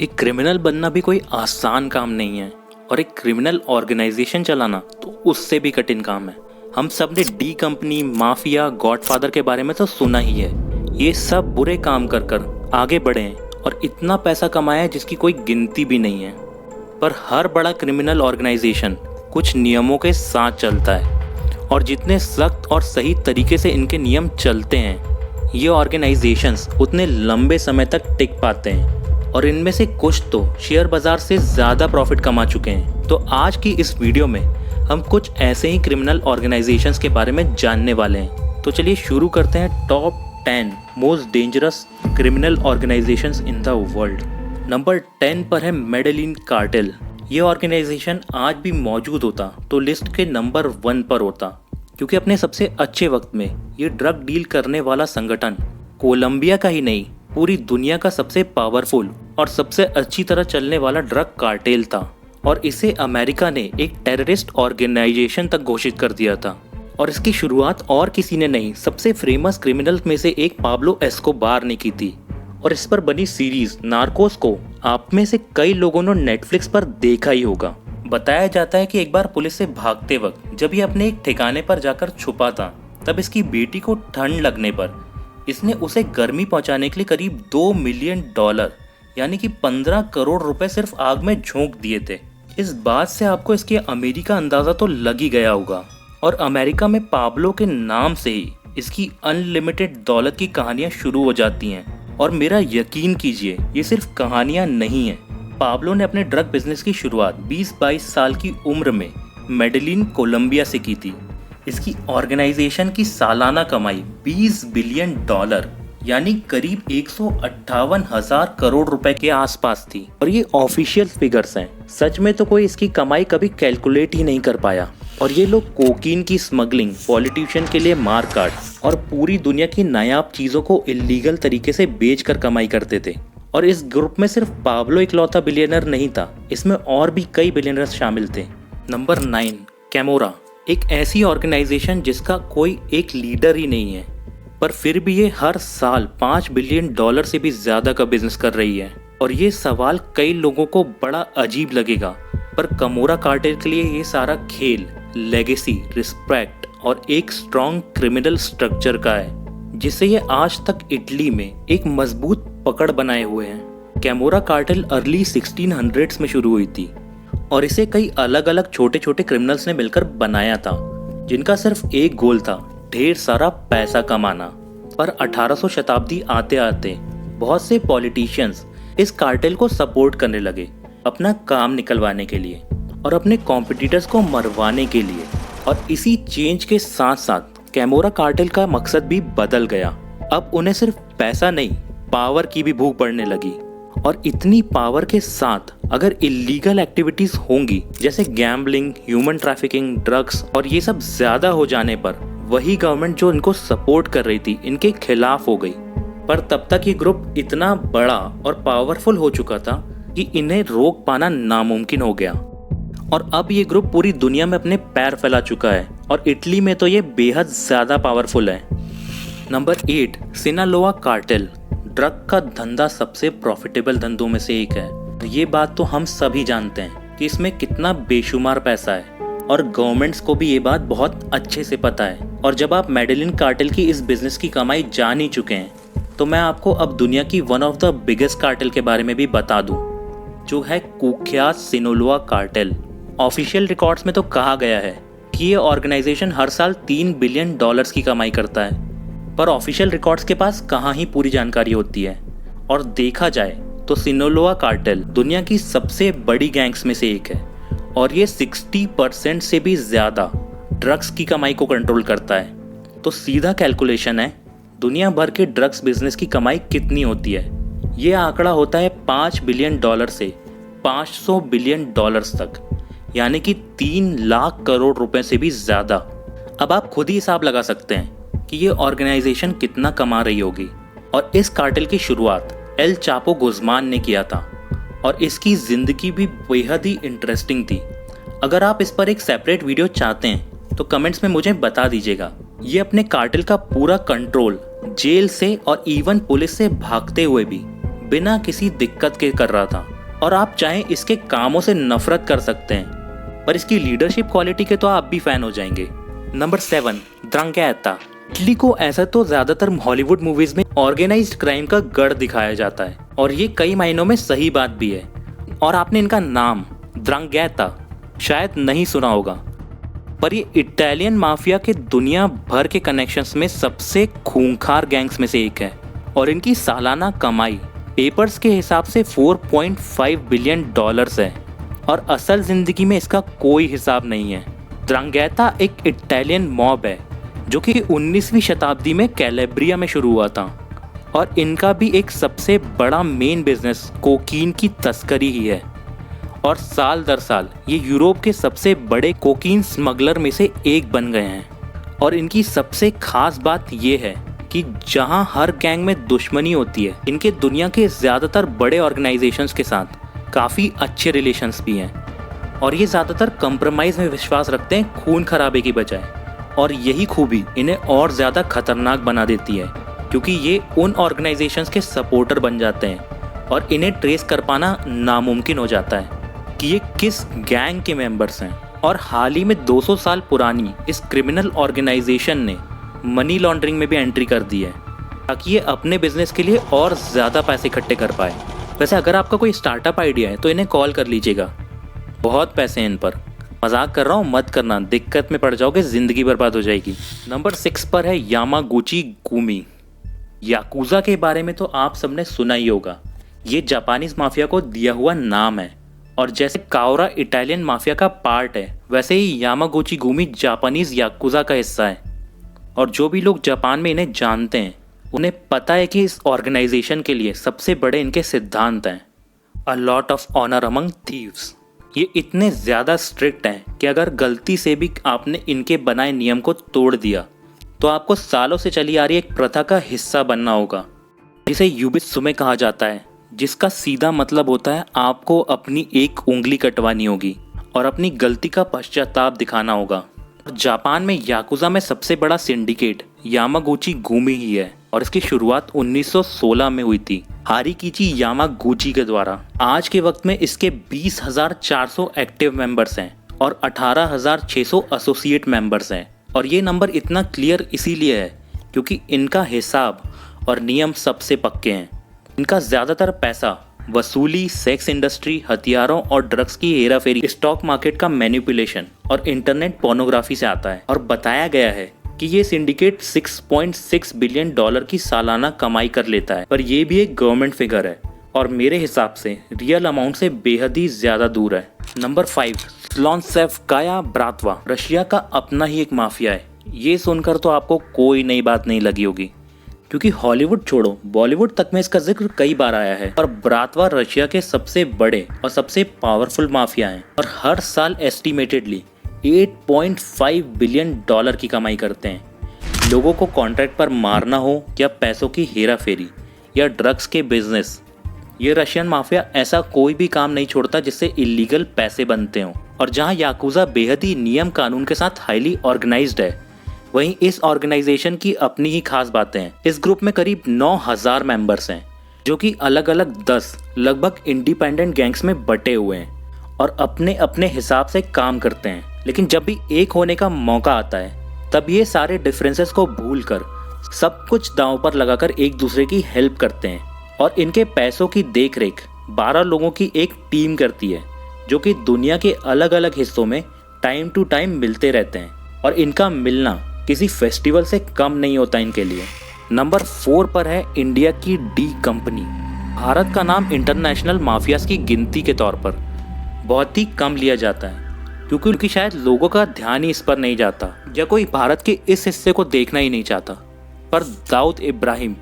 एक क्रिमिनल बनना भी कोई आसान काम नहीं है और एक क्रिमिनल ऑर्गेनाइजेशन चलाना तो उससे भी कठिन काम है। हम सब ने डी कंपनी, माफिया, गॉडफादर के बारे में तो सुना ही है। ये सब बुरे काम कर कर आगे बढ़े हैं और इतना पैसा कमाया है जिसकी कोई गिनती भी नहीं है। पर हर बड़ा क्रिमिनल ऑर्गेनाइजेशन कुछ नियमों के साथ चलता है और जितने सख्त और सही तरीके से इनके नियम चलते हैं ये ऑर्गेनाइजेशंस उतने लंबे समय तक टिक पाते हैं और इनमें से कुछ तो शेयर बाजार से ज़्यादा प्रॉफिट कमा चुके हैं। तो आज की इस वीडियो में हम कुछ ऐसे ही क्रिमिनल ऑर्गेनाइजेशंस के बारे में जानने वाले हैं। तो चलिए शुरू करते हैं top 10 most dangerous criminal organisations in the world. Number 10 पर है मेडेलिन कार्टेल। ये ऑर्गेनाइजेशन आज भी मौजूद होता तो लिस्ट के नंबर 1 पर होता, क्योंकि अपने सबसे अच्छे वक्त में ये ड्रग डील करने वाला संगठन कोलंबिया का ही नहीं पूरी दुनिया का सबसे पावरफुल और सबसे अच्छी तरह चलने वाला ड्रग कार्टेल था और इसे अमेरिका ने एक टेररिस्ट ऑर्गेनाइजेशन तक घोषित कर दिया था। और इसकी शुरुआत और किसी ने नहीं, सबसे फेमस क्रिमिनल में से एक पाब्लो एस्कोबार ने की थी। और इस पर बनी सीरीज नार्कोस को आप में से कई लोगों ने नेटफ्लिक्स पर देखा ही होगा। बताया जाता है कि एक बार पुलिस से भागते वक्त जब ये अपने एक ठिकाने पर जाकर छुपा था, तब इसकी बेटी को ठंड लगने पर इसने उसे गर्मी पहुंचाने के लिए करीब $2 मिलियन यानी कि 15 करोड़ रुपए सिर्फ आग में झोंक दिए थे। इस बात से आपको इसके अमेरिका का अंदाजा तो लग ही गया होगा। और अमेरिका में पाब्लो के नाम से ही इसकी अनलिमिटेड दौलत की कहानियां शुरू हो जाती हैं। और मेरा यकीन कीजिए, ये सिर्फ कहानियां नहीं हैं। पाब्लो ने अपने ड्रग बिजनेस की शुरुआत 20-22 साल की उम्र में मेडेलिन, कोलंबिया से की थी। इसकी ऑर्गेनाइजेशन की सालाना कमाई $20 बिलियन यानी करीब 158,000 करोड़ रुपए के आसपास थी। और ये ऑफिशियल फिगर्स हैं, सच में तो कोई इसकी कमाई कभी कैलकुलेट ही नहीं कर पाया। और ये लोग कोकीन की स्मगलिंग, पॉलिटिशियन के लिए मारकाट और पूरी दुनिया की नायाब चीजों को इलीगल तरीके से बेचकर कमाई करते थे। और इस ग्रुप में सिर्फ पाब्लो इकलौता बिलियनर नहीं था, इसमें और भी कई बिलियनर्स शामिल थे। नंबर 9 कैमोरा, एक ऐसी ऑर्गेनाइजेशन जिसका कोई एक लीडर ही नहीं है, पर फिर भी ये हर साल $5 बिलियन से भी ज्यादा का बिजनेस कर रही है। और ये सवाल कई लोगों को बड़ा अजीब लगेगा, पर कैमोरा कार्टेल के लिए ये सारा खेल लेगेसी, रिस्पेक्ट और एक स्ट्रॉन्ग क्रिमिनल स्ट्रक्चर का है, जिससे ये आज तक इटली में एक मजबूत पकड़ बनाए हुए हैं। कैमोरा कार्टेल अर्ली 1600s में शुरू हुई थी और इसे कई अलग अलग छोटे छोटे क्रिमिनल्स ने मिलकर बनाया था, जिनका सिर्फ एक गोल था, ढेर सारा पैसा कमाना। पर 1800 शताब्दी आते आते बहुत से पॉलिटिशियंस इस कार्टेल को सपोर्ट करने लगे अपना काम निकलवाने के लिए और अपने कॉम्पिटिटर्स को मरवाने के लिए। और इसी चेंज के साथ साथ कैमोरा कार्टेल का मकसद भी बदल गया। अब उन्हें सिर्फ पैसा नहीं, पावर की भी भूख बढ़ने लगी। और इतनी पावर के साथ अगर इलीगल एक्टिविटीज होंगी जैसे गैम्बलिंग, ह्यूमन ट्रैफिकिंग, ड्रग्स और ये सब ज्यादा हो जाने पर वही गवर्नमेंट जो इनको सपोर्ट कर रही थी इनके खिलाफ हो गई। पर तब तक ये ग्रुप इतना बड़ा और पावरफुल हो चुका था कि इन्हें रोक पाना नामुमकिन हो गया। और अब ये ग्रुप पूरी दुनिया में अपने पैर फैला चुका है और इटली में तो ये बेहद ज्यादा पावरफुल है। Number 8 Sinaloa cartel. ड्रग का धंधा सबसे प्रॉफिटेबल धंधों में से एक है। ये बात तो हम सभी जानते हैं कि इसमें कितना बेशुमार पैसा है और गवर्नमेंट्स को भी ये बात बहुत अच्छे से पता है। और जब आप मेडेलिन कार्टेल की इस बिजनेस की कमाई जान ही चुके हैं, तो मैं आपको अब दुनिया की one of the biggest cartel के बारे में भी बता दूं, जो है कुख्यात सिनालोआ कार्टेल। ऑफिशियल रिकॉर्ड्स में तो कहा गया है कि ये ऑर्गेनाइजेशन हर साल $3 बिलियन की कमाई करता है, पर ऑफिशियल रिकॉर्ड्स के पास कहाँ ही पूरी जानकारी होती है। और देखा जाए तो सिनालोआ कार्टेल दुनिया की सबसे बड़ी गैंग्स में से एक है और ये 60% से भी ज्यादा ड्रग्स की कमाई को कंट्रोल करता है। तो सीधा कैलकुलेशन है, दुनिया भर के ड्रग्स बिजनेस की कमाई कितनी होती है। ये आंकड़ा होता है $5 बिलियन से $500 बिलियन तक, यानी कि 3 लाख करोड़ रुपए से भी ज्यादा। अब आप खुद ही हिसाब लगा सकते हैं कि ये ऑर्गेनाइजेशन कितना कमा रही होगी। और इस कार्टेल की शुरुआत एल चापो गुज़मान ने किया था और इसकी जिंदगी भी बेहद ही इंटरेस्टिंग थी। अगर आप इस पर एक सेपरेट वीडियो चाहते हैं तो कमेंट्स में मुझे बता दीजिएगा। ये अपने कार्टेल का पूरा कंट्रोल जेल से और इवन पुलिस से भागते हुए भी बिना किसी दिक्कत के कर रहा था। और आप चाहें इसके कामों से नफरत कर सकते हैं, पर इसकी लीडरशिप क्वालिटी के तो आप भी फैन हो जाएंगे। नंबर 7, द्रंगैता। इटली को ऐसा तो ज्यादातर हॉलीवुड मूवीज में ऑर्गेनाइज्ड क्राइम का गढ़ दिखाया जाता है, और ये कई मायनों में सही बात भी है। और आपने इनका नाम द्रंगैता शायद नहीं सुना होगा, पर ये इटालियन माफिया के दुनिया भर के कनेक्शंस में सबसे खूंखार गैंग्स में से एक है, और इनकी सालाना कमाई पेपर्स के हिसाब से 4.5 बिलियन डॉलर्स है, और असल जिंदगी में इसका कोई हिसाब नहीं है। द्रंगैता एक इटालियन मॉब है जो कि 19वीं शताब्दी में कैलेब्रिया में शुरू हुआ था, और इनका भी एक सबसे बड़ा मेन बिजनेस कोकीन की तस्करी ही है, और साल दर साल ये यूरोप के सबसे बड़े कोकीन स्मगलर में से एक बन गए हैं। और इनकी सबसे खास बात ये है कि जहां हर गैंग में दुश्मनी होती है, इनके दुनिया के ज़्यादातर बड़े ऑर्गेनाइजेशंस के साथ काफ़ी अच्छे रिलेशंस भी हैं, और ये ज़्यादातर कंप्रोमाइज़ में विश्वास रखते हैं खून खराबे की बजाय। और यही खूबी इन्हें और ज़्यादा खतरनाक बना देती है, क्योंकि ये उन ऑर्गेनाइजेशंस के सपोर्टर बन जाते हैं और इन्हें ट्रेस कर पाना नामुमकिन हो जाता है कि ये किस गैंग के मेंबर्स हैं। और हाल ही में 200 साल पुरानी इस क्रिमिनल ऑर्गेनाइजेशन ने मनी लॉन्ड्रिंग में भी एंट्री कर दी है, ताकि ये अपने बिजनेस के लिए और ज़्यादा पैसे इकट्ठे कर पाए। वैसे अगर आपका कोई स्टार्टअप आइडिया है तो इन्हें कॉल कर लीजिएगा, बहुत पैसे हैं इन पर। मजाक कर रहा हूँ, मत करना, दिक्कत में पड़ जाओगे, ज़िंदगी बर्बाद हो जाएगी। नंबर 6 पर है यामागुची गुमी। याकुज़ा के बारे में तो आप सबने सुना ही होगा। ये जापानीज माफिया को दिया हुआ नाम है, और जैसे काओरा इटालियन माफिया का पार्ट है, वैसे ही यामागुची गुमी जापानीज याकुज़ा का हिस्सा है। और जो भी लोग जापान में इन्हें जानते हैं उन्हें पता है कि इस ऑर्गेनाइजेशन के लिए सबसे बड़े इनके सिद्धांत हैं a lot of honour among thieves. ये इतने ज़्यादा स्ट्रिक्ट हैं कि अगर गलती से भी आपने इनके बनाए नियम को तोड़ दिया तो आपको सालों से चली आ रही एक प्रथा का हिस्सा बनना होगा, जिसे युबित्सुमे कहा जाता है, जिसका सीधा मतलब होता है आपको अपनी एक उंगली कटवानी होगी और अपनी गलती का पश्चाताप दिखाना होगा। जापान में याकुज़ा में सबसे बड़ा सिंडिकेट यामागुची गुमी ही है, और इसकी शुरुआत 1916 में हुई थी हारिकीची यामागुची के द्वारा। आज के वक्त में इसके 20,400 एक्टिव मेंबर्स हैं और 18,600 एसोसिएट मेंबर्स हैं। और ये नंबर इतना क्लियर इसीलिए है क्योंकि इनका हिसाब और नियम सबसे पक्के हैं। इनका ज़्यादातर पैसा वसूली, सेक्स इंडस्ट्री, हथियारों और ड्रग्स की हेराफेरी, स्टॉक मार्केट का मैनिपुलेशन और इंटरनेट पोर्नोग्राफी से आता है। और बताया गया है कि ये सिंडिकेट 6.6 बिलियन डॉलर की सालाना कमाई कर लेता है, पर ये भी एक गवर्नमेंट फिगर है और मेरे हिसाब से रियल अमाउंट से बेहद ही ज़्यादा दूर है। नंबर 5, स्लोनसेवस्काया ब्रातवा। रशिया का अपना ही एक माफिया है। ये सुनकर तो आपको कोई नई बात नहीं लगी होगी, क्योंकि हॉलीवुड छोड़ो बॉलीवुड तक में इसका जिक्र कई बार आया है। और ब्रातवा रशिया के सबसे बड़े और सबसे पावरफुल माफिया हैं, और हर साल एस्टिमेटेडली 8.5 बिलियन डॉलर की कमाई करते हैं। लोगों को कॉन्ट्रैक्ट पर मारना हो या पैसों की हेरा फेरी या ड्रग्स के बिजनेस, ये रशियन माफिया ऐसा कोई भी काम नहीं छोड़ता जिससे इलीगल पैसे बनते हों। और जहां याकुज़ा बेहद ही नियम कानून के साथ हाईली ऑर्गेनाइज्ड है, वहीं इस ऑर्गेनाइजेशन की अपनी ही खास बातें हैं। इस ग्रुप में करीब 9,000 मेंबर्स हैं, जो कि अलग अलग 10 लगभग इंडिपेंडेंट गैंग्स में बटे हुए हैं और अपने अपने हिसाब से काम करते हैं। लेकिन जब भी एक होने का मौका आता है, तब ये सारे डिफरेंसेस को भूलकर सब कुछ दांव पर लगाकर एक दूसरे की हेल्प करते हैं। और इनके पैसों की देखरेख 12 लोगों की एक टीम करती है, जो कि दुनिया के अलग अलग हिस्सों में टाइम टू टाइम मिलते रहते हैं, और इनका मिलना किसी फेस्टिवल से कम नहीं होता इनके लिए। नंबर 4 पर है इंडिया की डी कंपनी। भारत का नाम इंटरनेशनल माफियाज की गिनती के तौर पर बहुत ही कम लिया जाता है, क्योंकि शायद लोगों का ध्यान ही इस पर नहीं जाता या कोई भारत के इस हिस्से को देखना ही नहीं चाहता। पर दाऊद इब्राहिम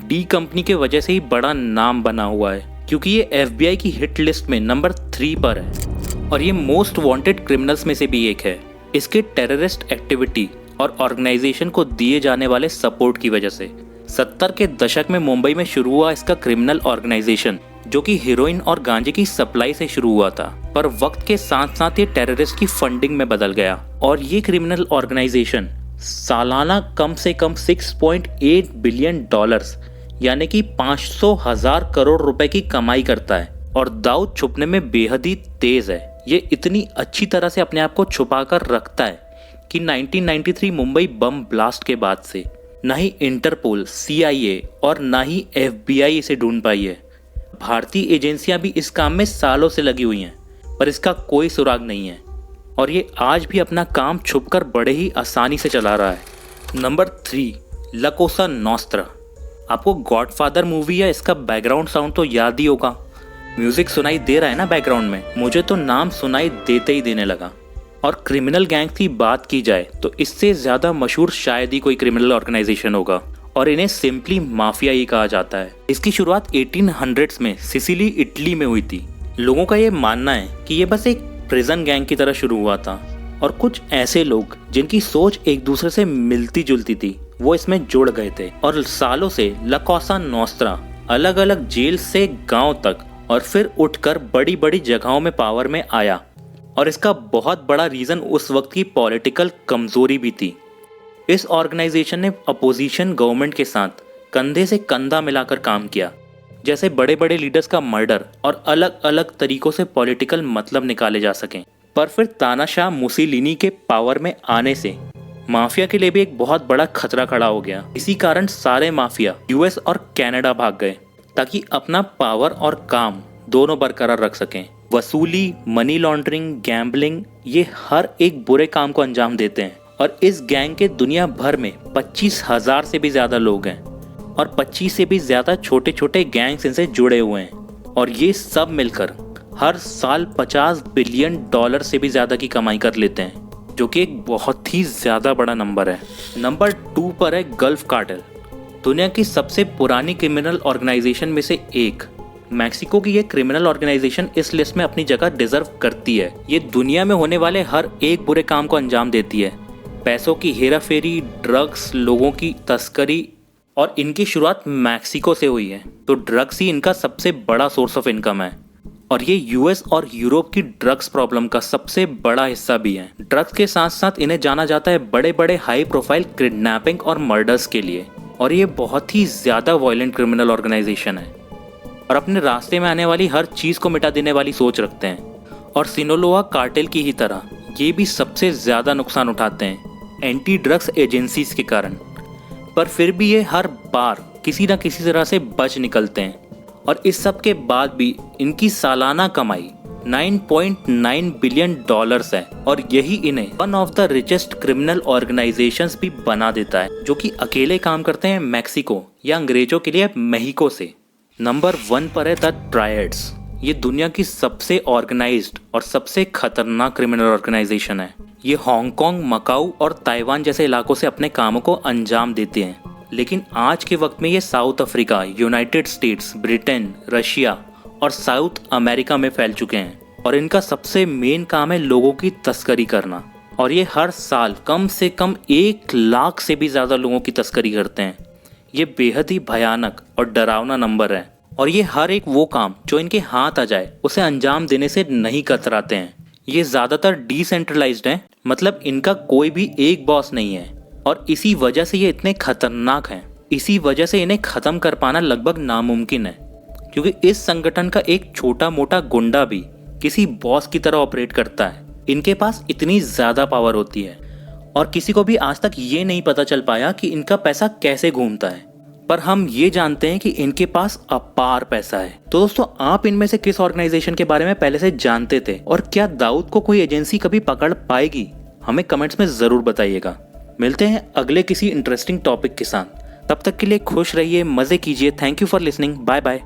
डी कंपनी के वजह से ही बड़ा नाम बना हुआ है, क्योंकि ये FBI की हिट लिस्ट में नंबर 3 पर है और ये मोस्ट वांटेड क्रिमिनल्स में से भी एक है। इसके टेररिस्ट एक्टिविटी और ऑर्गेनाइजेशन को दिए जाने वाले सपोर्ट की वजह से 70 के दशक में मुंबई में शुरू हुआ इसका क्रिमिनल ऑर्गेनाइजेशन, जो कि हीरोइन और गांजे की सप्लाई से शुरू हुआ था, पर वक्त के साथ साथ ये टेररिस्ट की फंडिंग में बदल गया। और ये क्रिमिनल ऑर्गेनाइजेशन सालाना कम से कम 6.8 बिलियन डॉलर्स यानी कि 500,000 करोड़ रुपए की कमाई करता है। और दाऊद छुपने में बेहद ही तेज है। ये इतनी अच्छी तरह से अपने आप को छुपा कर रखता है कि 1993 मुंबई बम ब्लास्ट के बाद से ना ही इंटरपोल, CIA और ना ही FBI इसे ढूंढ पाई है। भारतीय एजेंसियां भी इस काम में सालों से लगी हुई हैं, पर इसका कोई सुराग नहीं है और ये आज भी अपना काम छुपकर बड़े ही आसानी से चला रहा है। नंबर 3, ला कोसा नॉस्ट्रा। आपको गॉडफादर मूवी या इसका बैकग्राउंड साउंड तो याद ही होगा। म्यूजिक सुनाई दे रहा है ना बैकग्राउंड में, मुझे तो नाम सुनाई देते ही देने लगा। और क्रिमिनल गैंग की बात की जाए तो इससे ज़्यादा मशहूर शायद ही कोई क्रिमिनल ऑर्गेनाइजेशन होगा और इन्हें सिंपली माफिया ही कहा जाता है। इसकी शुरुआत 1800s में सिसिली, इटली में हुई थी। लोगों का ये मानना है कि ये बस एक प्रिजन गैंग की तरह शुरू हुआ था और कुछ ऐसे लोग जिनकी सोच एक दूसरे से मिलती जुलती थी वो इसमें जुड़ गए थे और सालों से ला कोसा नॉस्ट्रा अलग अलग जेल से गांव तक और फिर उठकर बड़ी बड़ी जगहों में पावर में आया। और इसका बहुत बड़ा रीज़न उस वक्त की पॉलिटिकल कमजोरी भी थी। इस ऑर्गेनाइजेशन ने अपोजिशन गवर्नमेंट के साथ कंधे से कंधा मिलाकर काम किया, जैसे बड़े बड़े लीडर्स का मर्डर और अलग अलग तरीकों से पॉलिटिकल मतलब निकाले जा सकें। पर फिर तानाशाह मुसोलिनी के पावर में आने से माफिया के लिए भी एक बहुत बड़ा खतरा खड़ा हो गया। इसी कारण सारे माफिया US और कनाडा भाग गए ताकि अपना पावर और काम दोनों बरकरार रख सकें। वसूली, मनी लॉन्ड्रिंग, गैम्बलिंग, ये हर एक बुरे काम को अंजाम देते हैं और इस गैंग के दुनिया भर में 25,000 से भी ज़्यादा लोग हैं और 25 से भी ज़्यादा छोटे छोटे गैंग्स इनसे जुड़े हुए हैं और ये सब मिलकर हर साल $50 बिलियन से भी ज़्यादा की कमाई कर लेते हैं, जो कि एक बहुत ही ज़्यादा बड़ा नंबर है। नंबर 2 पर है गल्फ कार्टेल, दुनिया की सबसे पुरानी क्रिमिनल ऑर्गेनाइजेशन में से एक। मैक्सिको की ये क्रिमिनल ऑर्गेनाइजेशन इस लिस्ट में अपनी जगह डिजर्व करती है। ये दुनिया में होने वाले हर एक बुरे काम को अंजाम देती है। पैसों की हेराफेरी, ड्रग्स, लोगों की तस्करी, और इनकी शुरुआत मैक्सिको से हुई है, तो ड्रग्स ही इनका सबसे बड़ा सोर्स ऑफ इनकम है और ये US और यूरोप की ड्रग्स प्रॉब्लम का सबसे बड़ा हिस्सा भी है। ड्रग्स के साथ साथ इन्हें जाना जाता है बड़े बड़े हाई प्रोफाइल किडनैपिंग और मर्डर्स के लिए और ये बहुत ही ज़्यादा वायलेंट क्रिमिनल ऑर्गेनाइजेशन है और अपने रास्ते में आने वाली हर चीज़ को मिटा देने वाली सोच रखते हैं। और सिनोलोआ कार्टेल की ही तरह ये भी सबसे ज़्यादा नुकसान उठाते हैं एंटी ड्रग्स एजेंसीज के कारण, पर फिर भी ये हर बार किसी न किसी तरह से बच निकलते हैं। और इस सब के बाद भी इनकी सालाना कमाई $9.9 बिलियन है और यही इन्हें one of the richest criminal organisations भी बना देता है, जो कि अकेले काम करते हैं मैक्सिको या अंग्रेजों के लिए मेहिको से। नंबर 1 पर है द ट्रायड्स। ये दुनिया की सबसे ऑर्गेनाइज्ड और सबसे खतरनाक क्रिमिनल ऑर्गेनाइजेशन है। ये हांगकांग, मकाऊ और ताइवान जैसे इलाकों से अपने कामों को अंजाम देते हैं, लेकिन आज के वक्त में ये south Africa, United states, Britain, Russia और साउथ अमेरिका में फैल चुके हैं और इनका सबसे मेन काम है लोगों की तस्करी करना। और ये हर साल कम से कम 1 लाख से भी ज़्यादा लोगों की तस्करी करते हैं। ये बेहद ही भयानक और डरावना नंबर है और ये हर एक वो काम जो इनके हाथ आ जाए उसे अंजाम देने से नहीं कतराते हैं। ये ज़्यादातर डिसेंट्रलाइज्ड हैं, मतलब इनका कोई भी एक बॉस नहीं है और इसी वजह से ये इतने खतरनाक हैं। इसी वजह से इन्हें ख़त्म कर पाना लगभग नामुमकिन है, क्योंकि इस संगठन का एक छोटा मोटा गुंडा भी किसी बॉस की तरह ऑपरेट करता है। इनके पास इतनी ज़्यादा पावर होती है और किसी को भी आज तक ये नहीं पता चल पाया कि इनका पैसा कैसे घूमता है, पर हम ये जानते हैं कि इनके पास अपार पैसा है। तो दोस्तों, आप इनमें से किस ऑर्गेनाइजेशन के बारे में पहले से जानते थे और क्या दाऊद को कोई एजेंसी कभी पकड़ पाएगी? हमें कमेंट्स में ज़रूर बताइएगा। मिलते हैं अगले किसी इंटरेस्टिंग टॉपिक के साथ। तब तक के लिए खुश रहिए, मज़े कीजिए। Thank you for listening. Bye bye.